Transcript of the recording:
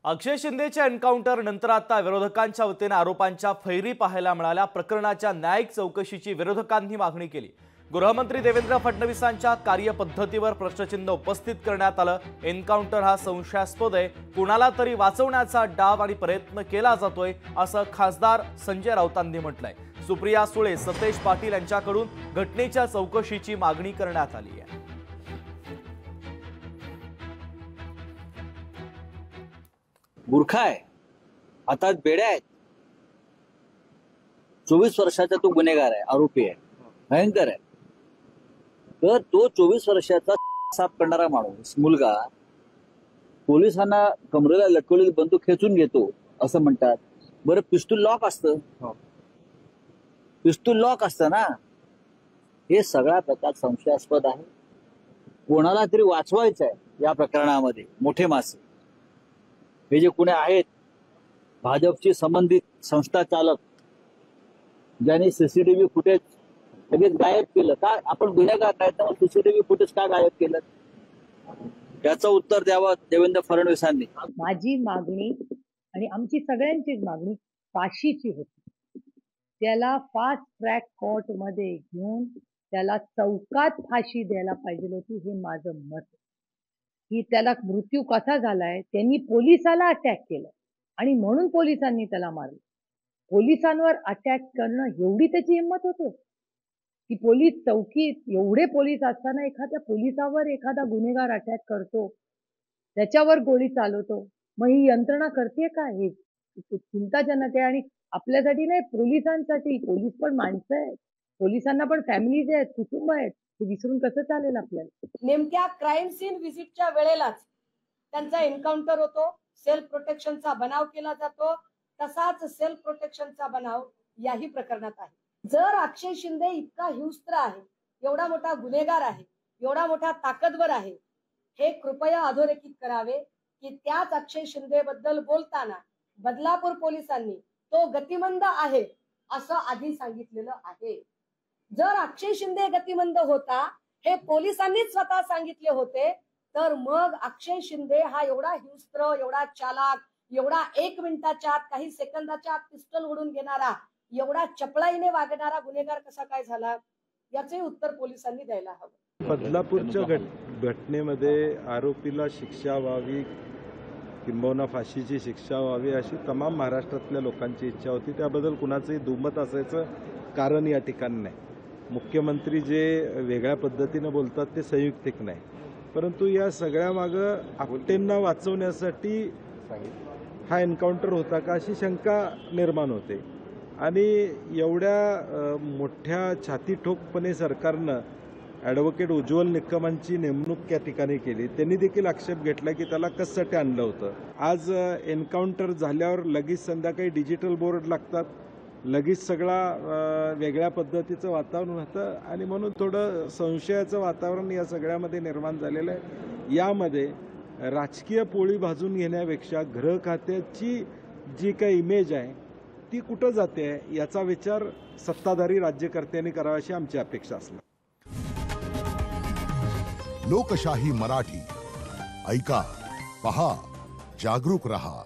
अक्षय शिंदेच्या encounter नंतर आता विरोधकांच्या वतीने आरोपांच्या फैरी पाहायला मिळाल्या। प्रकरणाच्या न्यायिक चौकशीची विरोधकांनी मागणी केली। गृहमंत्री देवेंद्र फडणवीसांच्या कार्यपद्धतीवर प्रश्नचिन्ह उपस्थित करण्यात आलं। एन्काउंटर हा संशयास्पद आहे, कुणाला तरी वाचवण्याचा डाव आणि प्रयत्न केला जातोय असं खासदार संजय राऊतांनी म्हटलंय। सुप्रिया सुळे, सतेज पाटील यांच्याकडून घटनेच्या चौकशीची मागणी करण्यात आली आहे। मूर्ख आहे, हातात बेड्या आहेत। 24 वर्षाचा तो गुन्हेगार आहे, आरोपी आहे, भयंकर आहे। तर तो 24 वर्षाचा साफ करणारा माणूस मुलगा पोलिसांना कमरेला लटकवलेली बंदूक खेचून घेतो असं म्हणतात। बरं, पिस्तूल लॉक असतं, पिस्तूल लॉक असतं ना। हे सगळा प्रकार संशयास्पद आहे। कोणाला तरी वाचवायचं आहे या प्रकरणामध्ये। मोठे मासे हे जे कोणी आहेत, भाजपची संबंधित संस्था चालक, ज्यांनी सीसीटीव्ही फुटेज लगेच गायब केलं का? आपण गुन्हेगार नाही तर सीसीटीव्ही फुटेज का गायब केलं? याचं उत्तर द्यावं देवेंद्र फडणवीसांनी। माझी मागणी आणि आमची सगळ्यांचीच मागणी फाशीची होती। त्याला फास्ट ट्रॅक कोर्ट मध्ये घेऊन त्याला चौकात फाशी द्यायला पाहिजे होती, हे माझं मत आहे। की त्याला मृत्यू कसा झालाय, त्यांनी पोलिसाला अटॅक केलं आणि म्हणून पोलिसांनी त्याला मारलं। पोलिसांवर अटॅक करणं एवढी त्याची हिंमत होते की पोलीस चौकीत एवढे पोलीस असताना एखाद्या पोलिसावर एखादा गुन्हेगार अटॅक करतो, त्याच्यावर गोळी चालवतो। मग ही यंत्रणा करते का? हे चिंताजनक आहे। आणि आपल्यासाठी नाही, पोलिसांसाठी। पोलीस पण माणसं आहेत, पोलिसांना पण फॅमिलीज आहेत, कुटुंब आहेत। हे विसरून कसं चालेल आपल्याला? नेमक्या क्राईम सीन व्हिजिटच्या वेळेलाच त्यांचा एन्काउंटर होतो, सेल्फ प्रोटेक्शनचा बनाव केला जातो। तसाच सेल्फ प्रोटेक्शनचा बनाव याही प्रकरणात आहे। जर अक्षय शिंदे इतका हिंस्त्र आहे, एवढा मोठा गुन्हेगार आहे, एवढा मोठा ताकदवर आहे, हे कृपया अधोरेखित करावे की त्याच अक्षय शिंदे बद्दल बोलताना बदलापूर पोलिसांनी तो गतिमंद आहे असं आधी सांगितलेलं आहे। जर अक्षय शिंदे गतिमंद होता हे पोलिसांनीच स्वतः सांगितले होते, तर मग अक्षय शिंदे हा एवढा हिंस्त्र, एवढा चालाक, एवढा 1 मिनिटाच्या आत, काही सेकंदाच्या आत पिस्टल ओढून घेणारा, एवढा चपळाईने वागणारा गुन्हेगार कसा काय झाला, याचे उत्तर पोलिसांनी द्यायला हवं। बदलापूरच्या घटनेमध्ये आरोपीला शिक्षा व्हावी, किंबहुना फाशीची शिक्षा व्हावी अशी तमाम महाराष्ट्रातल्या लोकांची इच्छा होती। त्याबद्दल कुणाचंही दुमत असायचं कारण या ठिकाणी नाही। मुख्यमंत्री जे वेगळ्या पद्धतीने बोलतात ते संयुक्तिक नाही, परंतु या सगळ्या मागं आपटेंना वाचवण्यासाठी हा एन्काउंटर होता का अशी शंका निर्माण होते। आणि एवढ्या मोठ्या छातीठोकपणे सरकारनं ॲडव्होकेट उज्ज्वल निकमांची नेमणूक या ठिकाणी केली। त्यांनी देखील आक्षेप घेतला की त्याला कशासाठी आणलं होतं। आज एन्काउंटर झाल्यावर लगेच संध्याकाळी डिजिटल बोर्ड लागतात, लगेच सगळा वेगळ्या पद्धतीचं वातावरण होतं आणि म्हणून थोडं संशयाचं वातावरण या सगळ्यामध्ये निर्माण झालेलं आहे। यामध्ये राजकीय पोळी भाजून घेण्यापेक्षा गृह खात्याची जी काही इमेज आहे ती कुठं जाते याचा विचार सत्ताधारी राज्यकर्त्यांनी करावा अशी आमची अपेक्षा असणार। लोकशाही मराठी ऐका, पहा, जागरूक रहा।